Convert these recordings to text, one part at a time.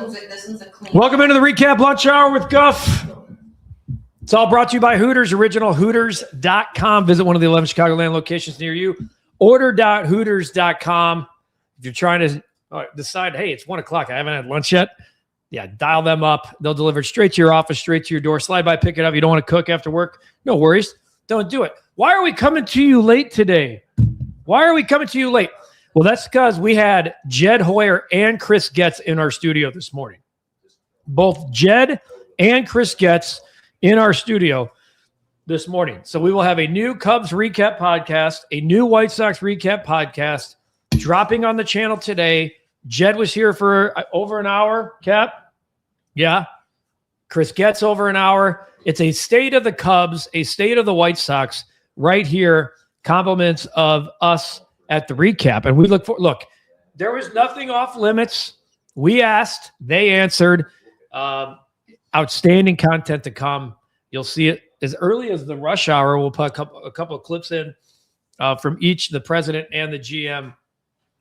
one's a clean. Welcome into the Recap Lunch Hour with Guff. It's all brought to you by Hooters, original Hooters.com. Visit one of the 11 Chicagoland locations near you. Order.hooters.com. If you're trying to decide, hey, it's 1 o'clock, I haven't had lunch yet. Yeah, dial them up. They'll deliver it straight to your office, straight to your door. Slide by, pick it up. You don't want to cook after work? No worries. Don't do it. Why are we coming to you late today? Why are we coming to you late? Well, that's because we had Jed Hoyer and Chris Getz in our studio this morning. Both Jed and Chris Getz in our studio this morning. So we will have a new Cubs recap podcast, a new White Sox recap podcast dropping on the channel today. Jed was here for over an hour, Cap. Yeah. Chris Getz over an hour. It's a state of the Cubs, a state of the White Sox right here. Compliments of us at the recap. And we look, there was nothing off limits. We asked, they answered. Outstanding content to come. You'll see it as early as the rush hour. We'll put a couple of clips in from each, the president and the GM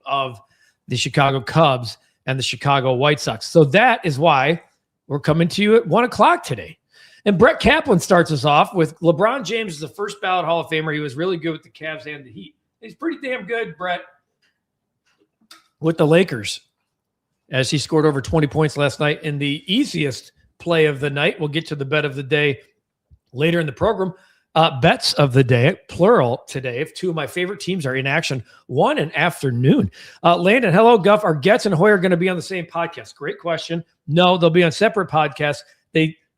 of the Chicago Cubs and the Chicago White Sox. So that is why we're coming to you at 1 o'clock today. And Brett Kaplan starts us off with LeBron James is the first ballot Hall of Famer. He was really good with the Cavs and the Heat. He's pretty damn good, Brett, with the Lakers, as he scored over 20 points last night in the easiest play of the night. We'll get to the bet of the day later in the program. Bets of the day, plural today, if two of my favorite teams are in action, 1 and afternoon. Landon, hello, Guff. Are Getz and Hoyer going to be on the same podcast? Great question. No, they'll be on separate podcasts.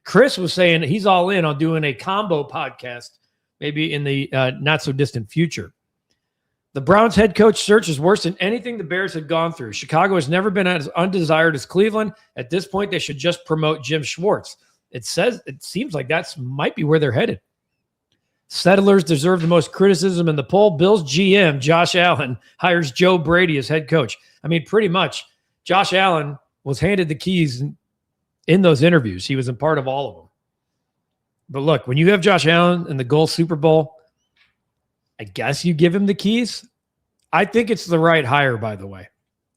Chris was saying he's all in on doing a combo podcast, maybe in the not-so-distant future. The Browns head coach search is worse than anything the Bears had gone through. Chicago has never been as undesired as Cleveland. At this point, they should just promote Jim Schwartz. It seems like that might be where they're headed. Settlers deserve the most criticism in the poll. Bills GM Josh Allen hires Joe Brady as head coach. I mean, pretty much, Josh Allen was handed the keys in those interviews. He was a part of all of them. But look, when you have Josh Allen in the goal Super Bowl, I guess you give him the keys. I think it's the right hire, by the way.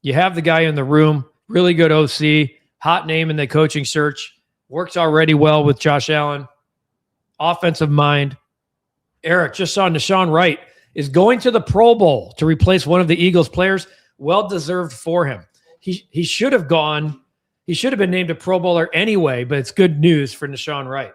You have the guy in the room, really good OC, hot name in the coaching search, works already well with Josh Allen, offensive mind. Eric, just saw Nashawn Wright is going to the Pro Bowl to replace one of the Eagles players. Well-deserved for him. He should have gone. He should have been named a Pro Bowler anyway, but it's good news for Nashawn Wright.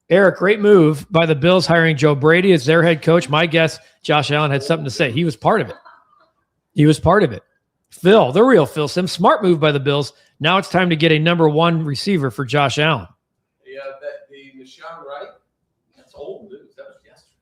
Eric, great move by the Bills hiring Joe Brady as their head coach. My guess, Josh Allen had something to say. He was part of it. Phil, the real Phil Sims, smart move by the Bills. Now it's time to get a number 1 receiver for Josh Allen. Yeah, the Nashawn Wright, that's old news. That was yesterday.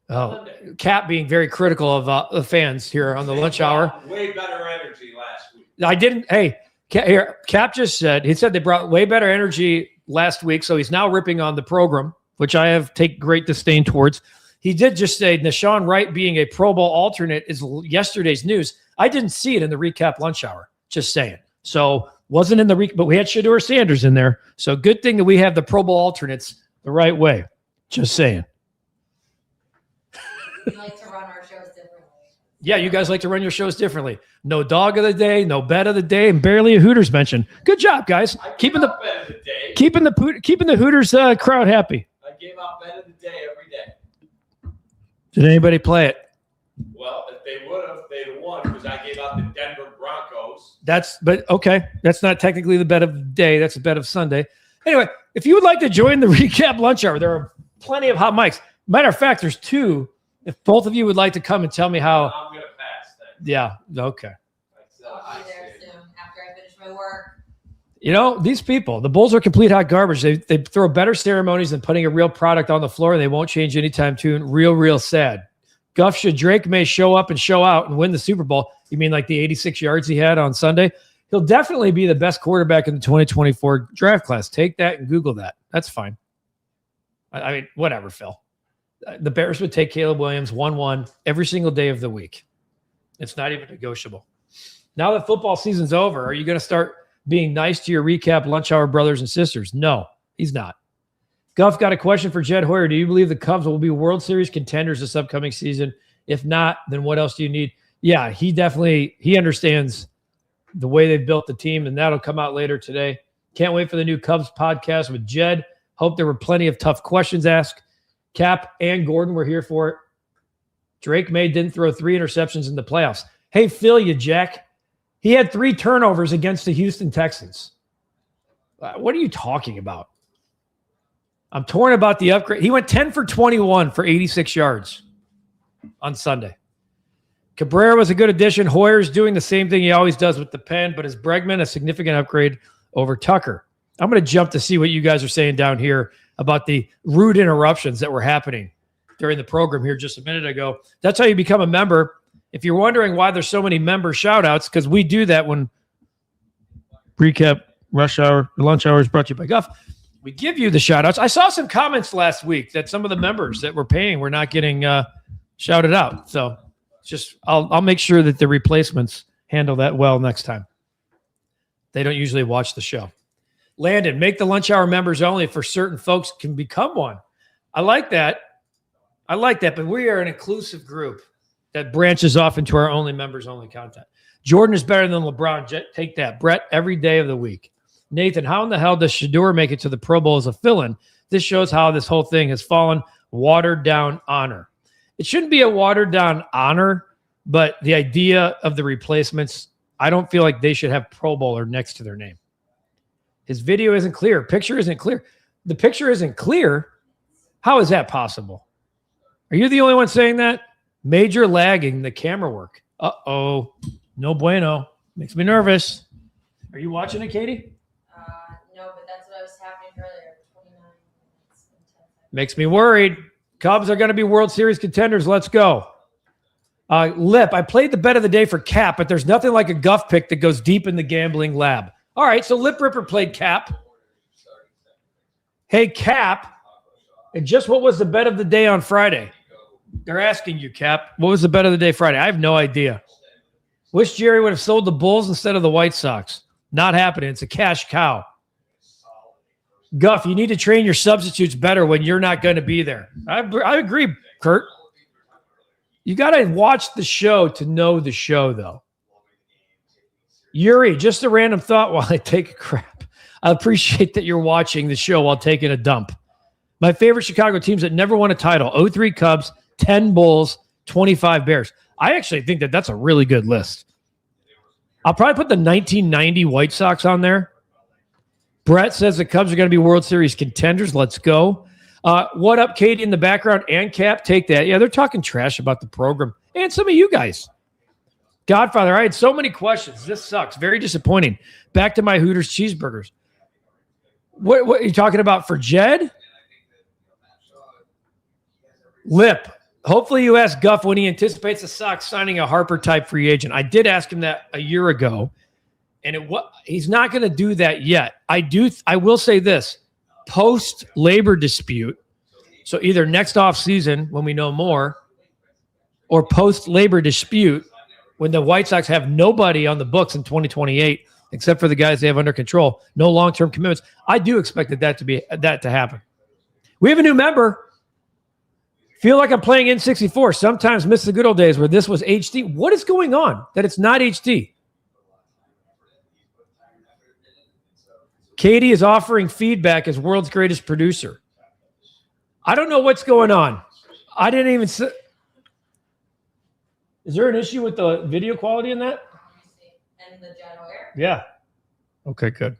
Oh, Cap being very critical of the fans here on the lunch hour. Way better energy last week. I didn't. Hey, Cap just said, he said they brought way better energy last week, so he's now ripping on the program, which I take great disdain towards. He did just say Nashawn Wright being a Pro Bowl alternate is yesterday's news. I didn't see it in the recap lunch hour, just saying. So wasn't in the but we had Shedeur Sanders in there. So good thing that we have the Pro Bowl alternates the right way. Just saying. We like to run our shows differently. Yeah, you guys like to run your shows differently. No dog of the day, no bet of the day, and barely a Hooters mention. Good job, guys. Keeping the bet of the day. Keeping the Hooters crowd happy. I gave out bet of the day every day. Did anybody play it? Well, if they would have, they'd have won because I gave out the Denver Broncos. But okay. That's not technically the bet of the day. That's the bet of Sunday. Anyway, if you would like to join the recap lunch hour, there are plenty of hot mics. Matter of fact, there's 2. If both of you would like to come and tell me how. I'm going to pass then. Yeah. Okay. I'll be there soon after I finish my work. You know, these people, the Bulls are complete hot garbage. They throw better ceremonies than putting a real product on the floor, and they won't change anytime soon. Real sad. Guff, should Drake May show up and show out and win the Super Bowl, you mean like the 86 yards he had on Sunday? He'll definitely be the best quarterback in the 2024 draft class. Take that and Google that. That's fine. I mean, whatever, Phil. The Bears would take Caleb Williams 1-1 every single day of the week. It's not even negotiable. Now that football season's over, are you going to start being nice to your recap lunch hour brothers and sisters? No, he's not. Guff got a question for Jed Hoyer. Do you believe the Cubs will be World Series contenders this upcoming season? If not, then what else do you need? Yeah, he understands the way they've built the team, and that'll come out later today. Can't wait for the new Cubs podcast with Jed. Hope there were plenty of tough questions asked. Cap and Gordon were here for it. Drake May didn't throw 3 interceptions in the playoffs. Hey, feel you, Jack. He had 3 turnovers against the Houston Texans. What are you talking about? I'm torn about the upgrade. He went 10 for 21 for 86 yards on Sunday. Cabrera was a good addition. Hoyer's doing the same thing he always does with the pen, but is Bregman a significant upgrade over Tucker? I'm going to jump to see what you guys are saying down here about the rude interruptions that were happening during the program here just a minute ago. That's how you become a member. If you're wondering why there's so many member shout-outs, because we do that when Recap Rush Hour, Lunch Hour is brought to you by Guff. We give you the shout-outs. I saw some comments last week that some of the members that were paying were not getting shouted out. So just I'll make sure that the replacements handle that well next time. They don't usually watch the show. Landon, make the Lunch Hour members only for certain folks can become one. I like that. But we are an inclusive group that branches off into our only members only content. Jordan is better than LeBron. Take that. Brett, every day of the week. Nathan, how in the hell does Shador make it to the Pro Bowl as a fill-in? This shows how this whole thing has fallen. Watered down honor. It shouldn't be a watered down honor, but the idea of the replacements, I don't feel like they should have Pro Bowler next to their name. His video isn't clear. Picture isn't clear. The picture isn't clear. How is that possible? Are you the only one saying that? Major lagging the camera work. Uh-oh. No bueno. Makes me nervous. Are you watching it, Katie? No, but that's what was happening earlier. 29 minutes and 10 seconds. Makes me worried. Cubs are going to be World Series contenders. Let's go. Lip, I played the bet of the day for Cap, but there's nothing like a Guff pick that goes deep in the gambling lab. All right, so Lip Ripper played Cap. Hey, Cap, and just what was the bet of the day on Friday? They're asking you, Cap. What was the bet of the day Friday? I have no idea. Wish Jerry would have sold the Bulls instead of the White Sox. Not happening. It's a cash cow. Guff, you need to train your substitutes better when you're not going to be there. I agree, Kurt. You got to watch the show to know the show, though. Yuri, just a random thought while I take a crap. I appreciate that you're watching the show while taking a dump. My favorite Chicago teams that never won a title, 03 Cubs, 10 Bulls, 25 Bears. I actually think that that's a really good list. I'll probably put the 1990 White Sox on there. Brett says the Cubs are going to be World Series contenders. Let's go. What up, Katie, in the background and Cap? Take that. Yeah, they're talking trash about the program and some of you guys. Godfather, I had so many questions. This sucks. Very disappointing. Back to my Hooters cheeseburgers. What are you talking about for Jed? Lip. Hopefully you ask Guff when he anticipates the Sox signing a Harper-type free agent. I did ask him that a year ago, and he's not going to do that yet. I will say this. Post-labor dispute, so either next offseason when we know more, or post-labor dispute when the White Sox have nobody on the books in 2028 except for the guys they have under control, no long-term commitments. I do expect that to happen. We have a new member. Feel like I'm playing N64. Sometimes miss the good old days where this was HD. What is going on that it's not HD? Katie is offering feedback as world's greatest producer. I don't know what's going on. I didn't even say. Is there an issue with the video quality in that? And the general air? Yeah. Okay, good.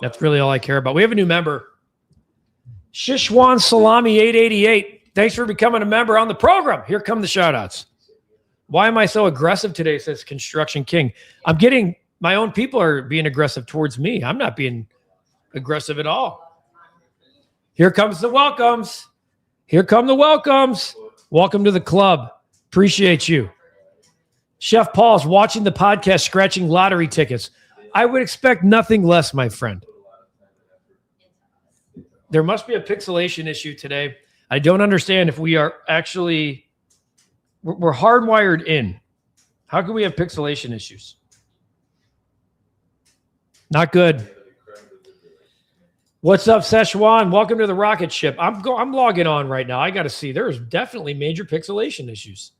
That's really all I care about. We have a new member. Shishwan Salami 888. Thanks for becoming a member on the program. Here come the shout-outs. Why am I so aggressive today, says Construction King. I'm getting my own people are being aggressive towards me. I'm not being aggressive at all. Here comes the welcomes. Here come the welcomes. Welcome to the club. Appreciate you. Chef Paul's watching the podcast, scratching lottery tickets. I would expect nothing less, my friend. There must be a pixelation issue today. I don't understand if we are actually, we're hardwired in. How can we have pixelation issues? Not good. What's up, Szechuan? Welcome to the rocket ship. I'm logging on right now. I got to see. There's definitely major pixelation issues.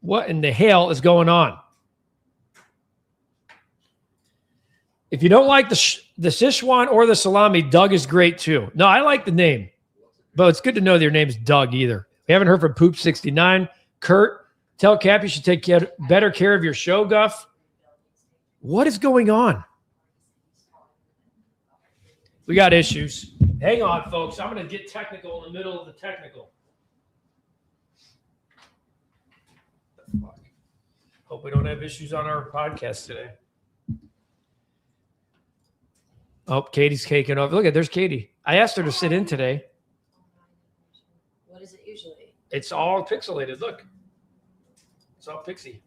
What in the hell is going on? If you don't like the Sichuan or the salami, Doug is great too. No, I like the name, but it's good to know that your name's Doug either. We haven't heard from Poop69. Kurt, tell Cap you should take better care of your show, Guff. What is going on? We got issues. Hang on, folks. I'm going to get technical in the middle of the technical. Hope we don't have issues on our podcast today. Oh, Katie's caking off. Look at, there's Katie. I asked her to sit in today. What is it usually? It's all pixelated. Look. It's all pixie.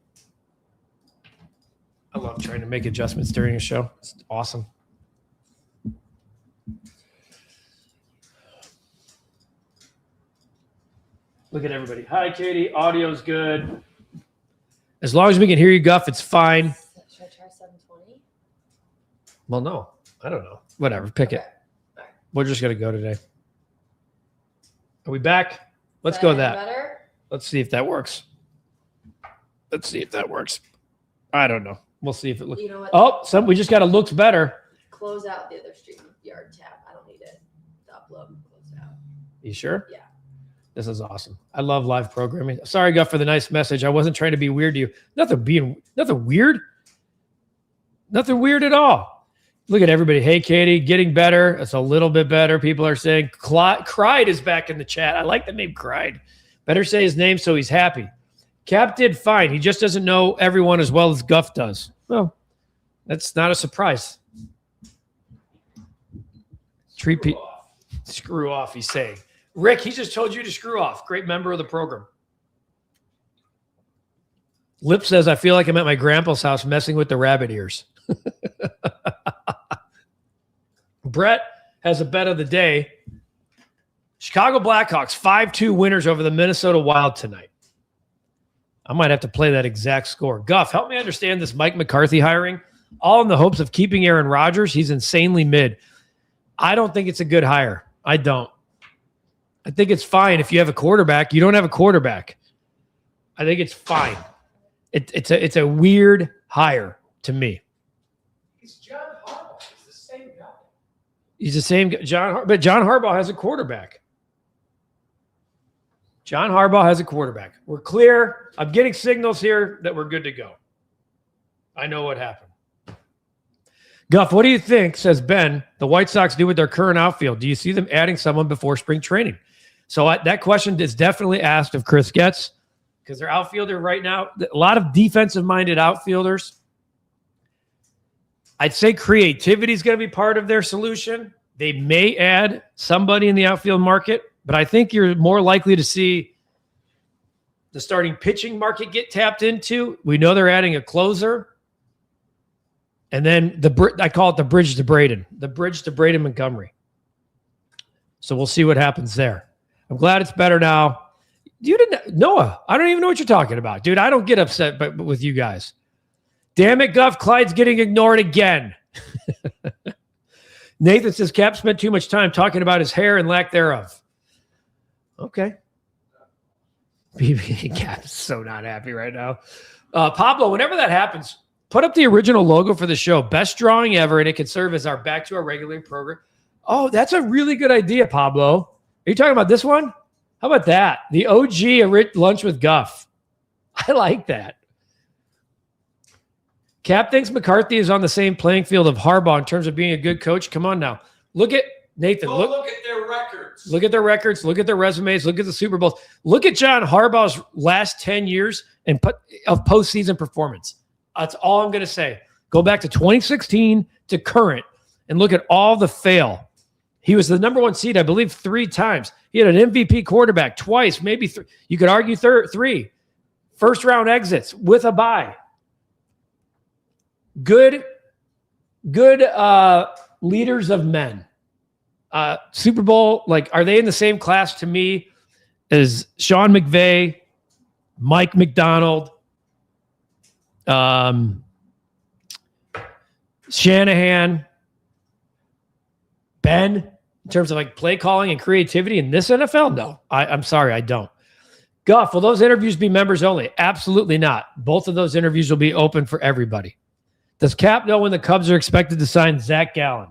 I love trying to make adjustments during a show. It's awesome. Look at everybody. Hi, Katie. Audio's good. As long as we can hear you, Guff, it's fine. Should I try 720? Well, no. I don't know. Whatever. Pick it. All right. We're just going to go today. Are we back? Let's go with that. Better? Let's see if that works. Let's see if that works. I don't know. We'll see if it looks. You know what? Oh, we just got a looks better. Close out the other StreamYard tab. I don't need it. The upload. Close out. You sure? Yeah. This is awesome. I love live programming. Sorry, Guff, for the nice message. I wasn't trying to be weird to you. Nothing weird. Nothing weird at all. Look at everybody. Hey, Katie, getting better. It's a little bit better. People are saying Cried is back in the chat. I like the name Cried. Better say his name so he's happy. Cap did fine. He just doesn't know everyone as well as Guff does. Well, that's not a surprise. Screw off, he's saying. Rick, he just told you to screw off. Great member of the program. Lip says, I feel like I'm at my grandpa's house messing with the rabbit ears. Brett has a bet of the day. Chicago Blackhawks 5-2 winners over the Minnesota Wild tonight. I might have to play that exact score. Guff, help me understand this Mike McCarthy hiring. All in the hopes of keeping Aaron Rodgers. He's insanely mid. I don't think it's a good hire. I don't. I think it's fine if you have a quarterback. You don't have a quarterback. I think it's fine. It's a weird hire to me. He's John Harbaugh. He's the same guy. He's the same guy. But John Harbaugh has a quarterback. John Harbaugh has a quarterback. We're clear. I'm getting signals here that we're good to go. I know what happened. Guff, what do you think, says Ben, the White Sox do with their current outfield? Do you see them adding someone before spring training? So that question is definitely asked of Chris Getz because their outfielder right now, a lot of defensive-minded outfielders. I'd say creativity is going to be part of their solution. They may add somebody in the outfield market, but I think you're more likely to see the starting pitching market get tapped into. We know they're adding a closer. And then I call it the bridge to Braden Montgomery. So we'll see what happens there. I'm glad it's better now. Noah, I don't even know what you're talking about, dude. I don't get upset with you guys. Damn it, Guff. Clyde's getting ignored again. Nathan says Cap spent too much time talking about his hair and lack thereof. Okay. Cap's so not happy right now. Pablo, whenever that happens, put up the original logo for the show. Best drawing ever, and it can serve as our back to our regular program. Oh, that's a really good idea, Pablo. Are you talking about this one? How about that? The OG Lunch with Guff. I like that. Cap thinks McCarthy is on the same playing field of Harbaugh in terms of being a good coach. Come on now. Look at Nathan. Look at their records. Look at their records. Look at their resumes. Look at the Super Bowls. Look at John Harbaugh's last 10 years of postseason performance. That's all I'm going to say. Go back to 2016 to current and look at all the fail. He was the number one seed, I believe, 3 times. He had an MVP quarterback twice, maybe 3. You could argue 3. First round exits with a bye. Good leaders of men. Super Bowl, are they in the same class to me as Sean McVay, Mike McDonald, Shanahan, Ben, in terms of play calling and creativity in this NFL? No, I'm sorry, I don't. Guff, will those interviews be members only? Absolutely not. Both of those interviews will be open for everybody. Does Cap know when the Cubs are expected to sign Zach Gallen?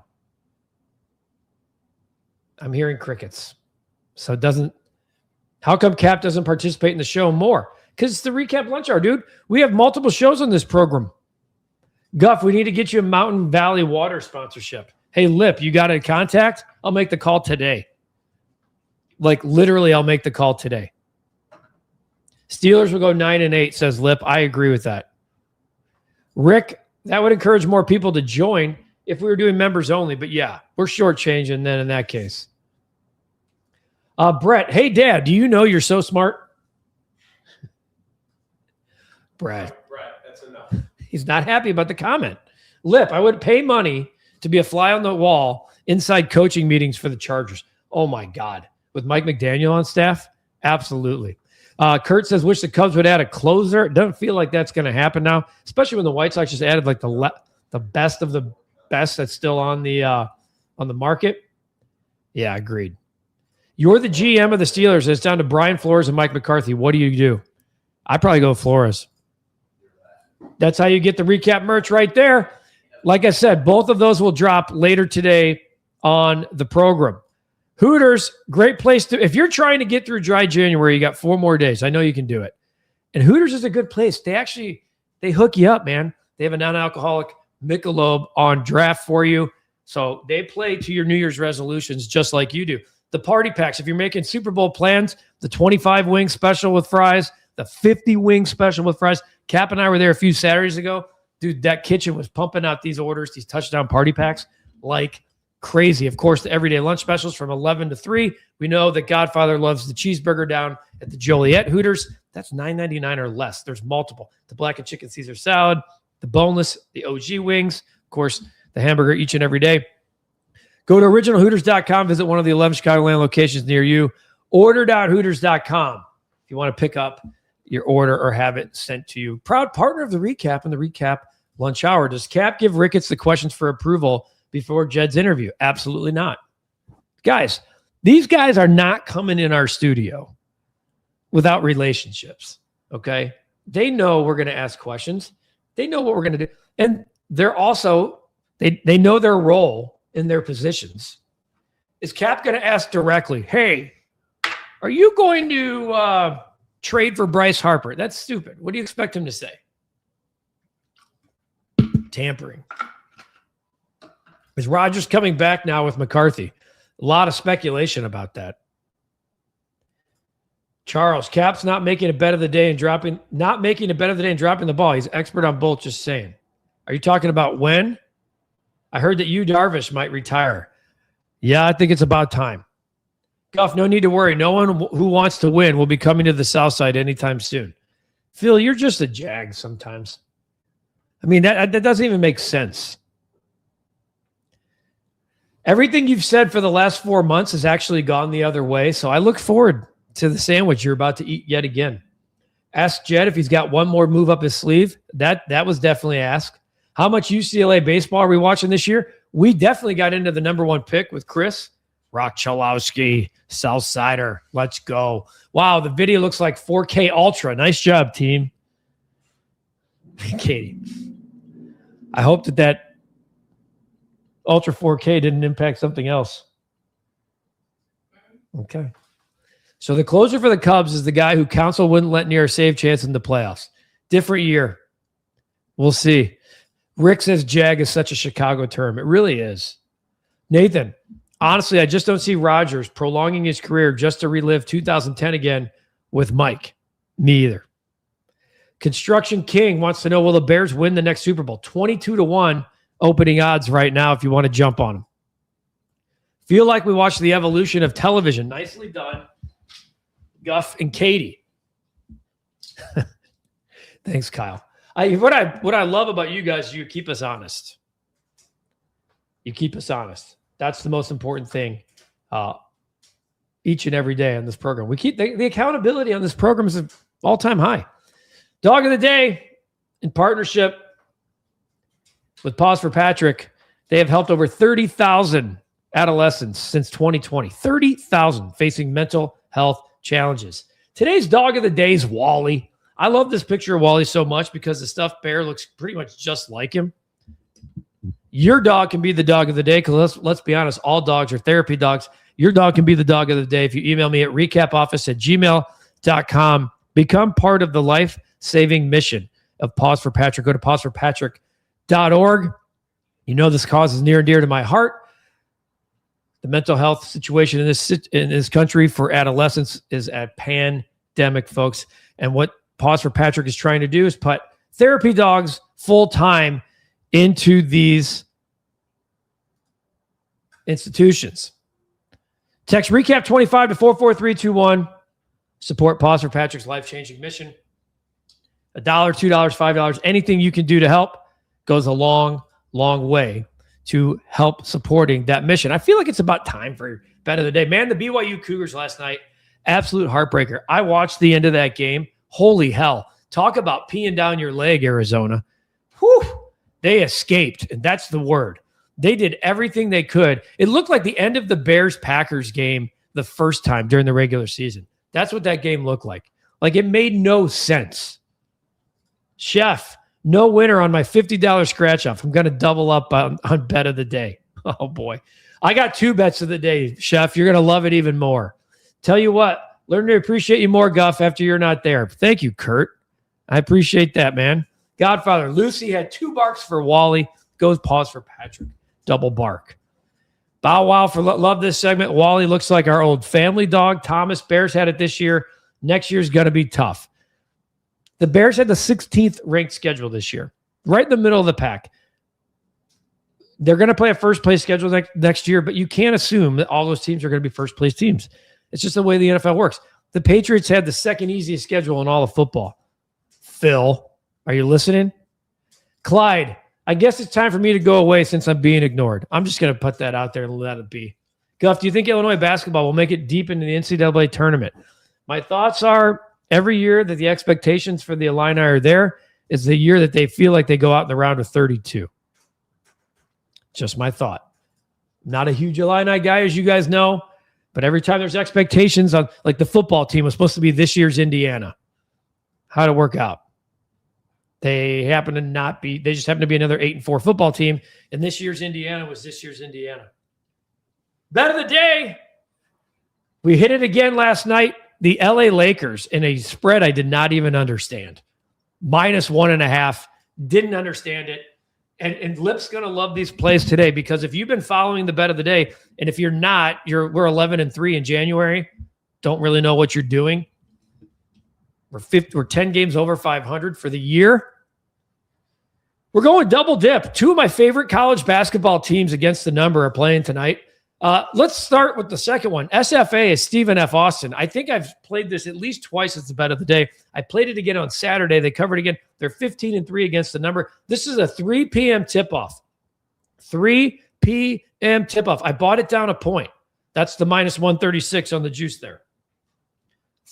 I'm hearing crickets. So it doesn't. How come Cap doesn't participate in the show more? Because it's the recap lunch hour, dude. We have multiple shows on this program. Guff, we need to get you a Mountain Valley water sponsorship. Hey, Lip, you got a contact? I'll make the call today. Like, literally, I'll make the call today. Steelers will go 9-8, says Lip. I agree with that. Rick, that would encourage more people to join if we were doing members only. But yeah, we're shortchanging then in that case. Brett, hey, Dad, do you know you're so smart? Brett, that's enough. He's not happy about the comment. Lip, I would pay money to be a fly on the wall inside coaching meetings for the Chargers. Oh, my God. With Mike McDaniel on staff? Absolutely. Kurt says, wish the Cubs would add a closer. It doesn't feel like that's going to happen now, especially when the White Sox just added like the best of the best that's still on the market. Yeah, agreed. You're the GM of the Steelers. It's down to Brian Flores and Mike McCarthy. What do you do? I'd probably go Flores. That's how you get the recap merch right there. Like I said, both of those will drop later today on the program. Hooters, great place to, if you're trying to get through dry January, you got 4 more days. I know you can do it. And Hooters is a good place. They hook you up, man. They have a non-alcoholic Michelob on draft for you. So they play to your New Year's resolutions just like you do. The party packs, if you're making Super Bowl plans, the 25 wing special with fries, the 50 wing special with fries. Cap and I were there a few Saturdays ago. Dude, that kitchen was pumping out these orders, these touchdown party packs like crazy. Of course, the everyday lunch specials from 11 to 3. We know that Godfather loves the cheeseburger down at the Joliet Hooters. That's $9.99 or less. There's multiple. The black and chicken Caesar salad, the boneless, the OG wings, of course, the hamburger each and every day. Go to originalhooters.com. Visit one of the 11 Chicagoland locations near you. Order.hooters.com if you want to pick up your order or have it sent to you. Proud partner of the recap and the recap lunch hour. Does Cap give Ricketts the questions for approval before Jed's interview? Absolutely not. Guys, these guys are not coming in our studio without relationships, okay? They know we're going to ask questions. They know what we're going to do. And they're also, they know their role in their positions. Is Cap going to ask directly, hey, are you going to trade for Bryce Harper? That's stupid. What do you expect him to say? Tampering. Is Rodgers coming back now with McCarthy? A lot of speculation about that. Charles, Cap's not making a bet of the day and dropping the ball. He's expert on both, just saying. Are you talking about when? I heard that Yu Darvish might retire. Yeah, I think it's about time. Guff, no need to worry. No one who wants to win will be coming to the South Side anytime soon. Phil, you're just a jag sometimes. I mean, that doesn't even make sense. Everything you've said for the last 4 months has actually gone the other way, so I look forward to the sandwich you're about to eat yet again. Ask Jed if he's got one more move up his sleeve. That was definitely asked. How much UCLA baseball are we watching this year? We definitely got into the number 1 pick with Chris. Rock Chalowski, Southsider. Let's go. Wow, the video looks like 4K Ultra. Nice job, team. Katie. I hope that Ultra 4K didn't impact something else. Okay. So the closer for the Cubs is the guy who counsel wouldn't let near a save chance in the playoffs. Different year. We'll see. Rick says jag is such a Chicago term. It really is. Nathan, honestly, I just don't see Rodgers prolonging his career just to relive 2010 again with Mike. Me either. Construction King wants to know, will the Bears win the next Super Bowl? 22-1 opening odds right now if you want to jump on them. Feel like we watched the evolution of television. Nicely done, Guff and Katie. Thanks, Kyle. What I love about you guys is you keep us honest. You keep us honest. That's the most important thing each and every day on this program. We keep the accountability on this program is an all-time high. Dog of the day, in partnership with Pause for Patrick, they have helped over 30,000 adolescents since 2020. 30,000 facing mental health challenges. Today's dog of the day is Wally. I love this picture of Wally so much because the stuffed bear looks pretty much just like him. Your dog can be the dog of the day because let's be honest, all dogs are therapy dogs. Your dog can be the dog of the day if you email me at recapoffice@gmail.com. Become part of the life-saving mission of Pause for Patrick. Go to pauseforpatrick.org. You know this cause is near and dear to my heart. The mental health situation in this country for adolescents is a pandemic, folks. And what Pause for Patrick is trying to do is put therapy dogs full-time into these institutions. Text recap 25 to 44321. Support Pause for Patrick's life-changing mission. $1, $2, $5, anything you can do to help goes a long, long way to help supporting that mission. I feel like it's about time for bet of the day. Man, the BYU Cougars last night, absolute heartbreaker. I watched the end of that game. Holy hell. Talk about peeing down your leg, Arizona. Whew. They escaped, and that's the word. They did everything they could. It looked like the end of the Bears-Packers game the first time during the regular season. That's what that game looked like. Like, it made no sense. Chef, no winner on my $50 scratch-off. I'm going to double up on bet of the day. Oh, boy. I got 2 bets of the day, Chef. You're going to love it even more. Tell you what, learn to appreciate you more, Guff, after you're not there. Thank you, Kurt. I appreciate that, man. Godfather, Lucy had 2 barks for Wally. Goes Pause for Patrick. Double bark. Bow wow for love this segment. Wally looks like our old family dog. Thomas, Bears had it this year. Next year's going to be tough. The Bears had the 16th ranked schedule this year. Right in the middle of the pack. They're going to play a first place schedule next year, but you can't assume that all those teams are going to be first place teams. It's just the way the NFL works. The Patriots had the second easiest schedule in all of football. Phil, are you listening? Clyde, I guess it's time for me to go away since I'm being ignored. I'm just going to put that out there and let it be. Guff, do you think Illinois basketball will make it deep into the NCAA tournament? My thoughts are every year that the expectations for the Illini are there is the year that they feel like they go out in the round of 32. Just my thought. Not a huge Illini guy, as you guys know, but every time there's expectations on, like the football team was supposed to be this year's Indiana. How'd it work out? They happen to not be, they just happen to be another 8-4 football team. And this year's Indiana was this year's Indiana. Bet of the day. We hit it again last night. The LA Lakers in a spread I did not even understand. -1.5. Didn't understand it. And Lip's going to love these plays today because if you've been following the bet of the day, and if you're not, we're 11-3 in January. Don't really know what you're doing. We're 10 games over 500 for the year. We're going double dip. 2 of my favorite college basketball teams against the number are playing tonight. Let's start with the second one. SFA is Stephen F. Austin. I think I've played this at least twice as the bet of the day. I played it again on Saturday. They covered again. They're 15-3 against the number. This is a 3 p.m. tip-off. 3 p.m. tip-off. I bought it down a point. That's the -136 on the juice there.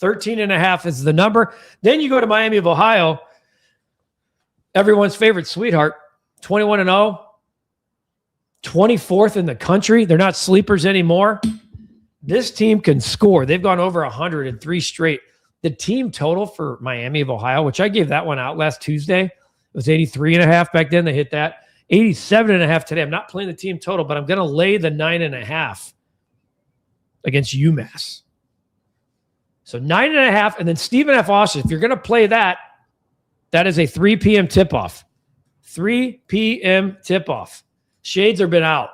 13.5 is the number. Then you go to Miami of Ohio, everyone's favorite sweetheart, 21-0, 24th in the country. They're not sleepers anymore. This team can score. They've gone over 103 straight. The team total for Miami of Ohio, which I gave that one out last Tuesday, it was 83.5 back then. They hit that. 87.5 today. I'm not playing the team total, but I'm going to lay the 9.5 against UMass. So 9.5, and then Stephen F. Austin. If you're going to play that, that is a 3 p.m. tip-off. 3 p.m. tip-off. Shades have been out.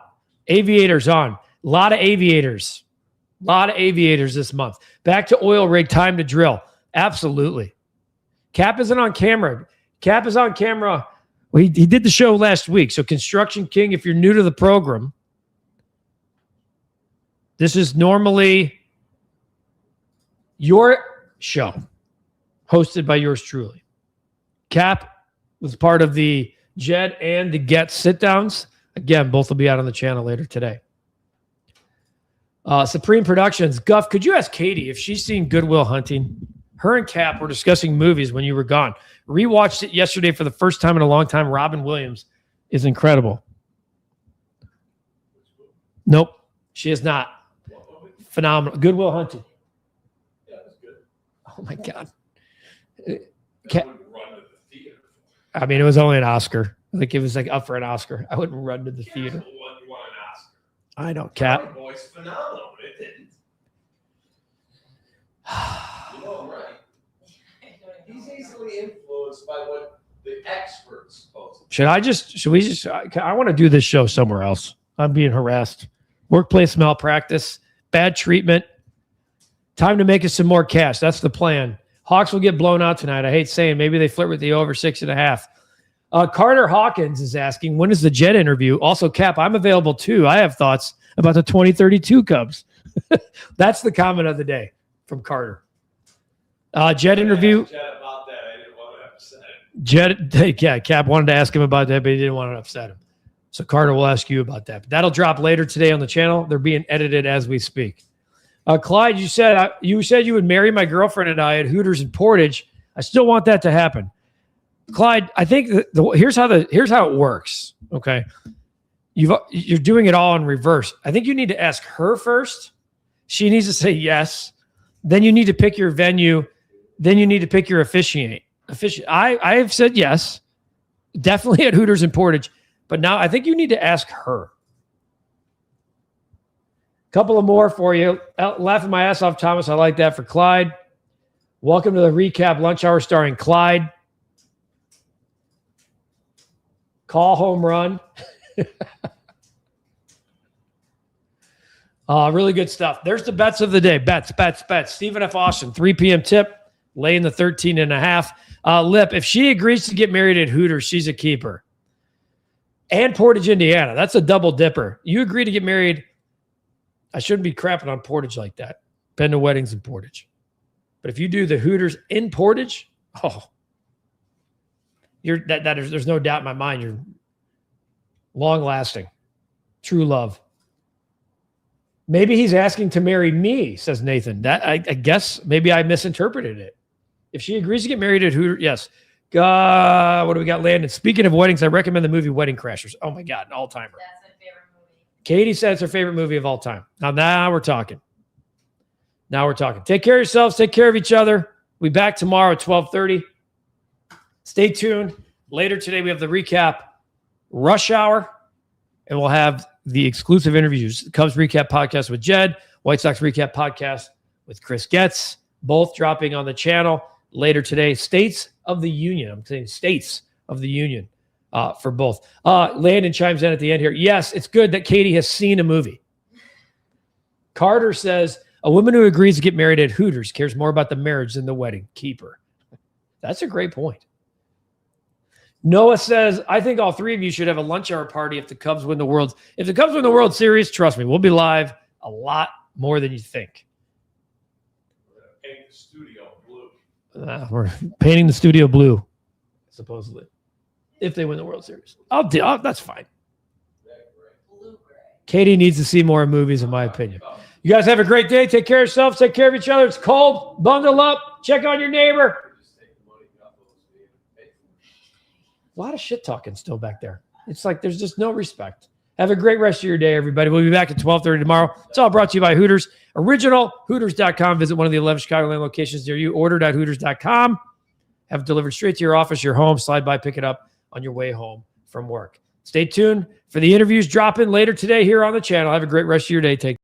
Aviators on. A lot of aviators. A lot of aviators this month. Back to oil rig, time to drill. Absolutely. Cap isn't on camera. Cap is on camera. Well, he did the show last week. So Construction King, if you're new to the program, this is normally your show, hosted by yours truly. Cap was part of the Jed and the Getz sit-downs. Again, both will be out on the channel later today. Supreme Productions. Guff, could you ask Katie if she's seen Good Will Hunting? Her and Cap were discussing movies when you were gone. Rewatched it yesterday for the first time in a long time. Robin Williams is incredible. Nope, she is not. Phenomenal. Good Will Hunting. Oh, my God. I mean, it was only an Oscar. Like it was like up for an Oscar. I wouldn't run to the theater. What you want an Oscar? I don't, Cap. Cowboy Boy's phenomenal, but it didn't. You know I'm right. He's easily influenced by what the experts post. Should we just, I want to do this show somewhere else. I'm being harassed. Workplace malpractice, bad treatment. Time to make us some more cash. That's the plan. Hawks will get blown out tonight. I hate saying maybe they flirt with the over 6.5. Carter Hawkins is asking, when is the Jet interview? Also, Cap, I'm available too. I have thoughts about the 2032 Cubs. That's the comment of the day from Carter. Jet interview. Jet about that. I didn't want to upset him. Jet, Cap wanted to ask him about that, but he didn't want to upset him. So Carter will ask you about that. But that'll drop later today on the channel. They're being edited as we speak. Clyde, you said you would marry my girlfriend and I at Hooters in Portage. I still want that to happen. Clyde, I think here's how it works. Okay, you're doing it all in reverse. I think you need to ask her first. She needs to say yes. Then you need to pick your venue. Then you need to pick your officiant. I have said yes, definitely at Hooters in Portage. But now I think you need to ask her. Couple of more for you. Laughing my ass off, Thomas. I like that for Clyde. Welcome to the Recap Lunch Hour starring Clyde. Call home run. Really good stuff. There's the bets of the day. Bets. Stephen F. Austin, 3 p.m. tip, laying the 13.5. Lip, if she agrees to get married at Hooters, she's a keeper. And Portage, Indiana. That's a double dipper. You agree to get married. I shouldn't be crapping on Portage like that. Been to weddings in Portage. But if you do the Hooters in Portage, there's no doubt in my mind you're long lasting. True love. Maybe he's asking to marry me, says Nathan. That I guess maybe I misinterpreted it. If she agrees to get married at Hooters, yes. What do we got, Landon? Speaking of weddings, I recommend the movie Wedding Crashers. Oh my God, an all-timer. That's my favorite movie. Katie said it's her favorite movie of all time. Now we're talking. Take care of yourselves. Take care of each other. We'll be back tomorrow at 12:30. Stay tuned. Later today, we have the recap rush hour, and we'll have the exclusive interviews. Cubs recap podcast with Jed, White Sox recap podcast with Chris Getz, both dropping on the channel later today. States of the Union. I'm saying States of the Union for both. Landon chimes in at the end here. Yes, it's good that Katie has seen a movie. Carter says, a woman who agrees to get married at Hooters cares more about the marriage than the wedding. Keep her. That's a great point. Noah says, I think all three of you should have a lunch hour party if the Cubs win the World. If the Cubs win the World Series, trust me, we'll be live a lot more than you think. We're going to paint the studio blue. We're painting the studio blue, supposedly, if they win the World Series. That's fine. Blue-gray. Katie needs to see more movies, in my opinion. You guys have a great day. Take care of yourselves. Take care of each other. It's cold. Bundle up. Check on your neighbor. A lot of shit talking still back there. It's like there's just no respect. Have a great rest of your day, everybody. We'll be back at 12:30 tomorrow. It's all brought to you by Hooters. Original, Hooters.com. Visit one of the 11 Chicagoland locations near you. Order.hooters.com. Have it delivered straight to your office, your home. Slide by, pick it up on your way home from work. Stay tuned for the interviews dropping later today here on the channel. Have a great rest of your day. Take care.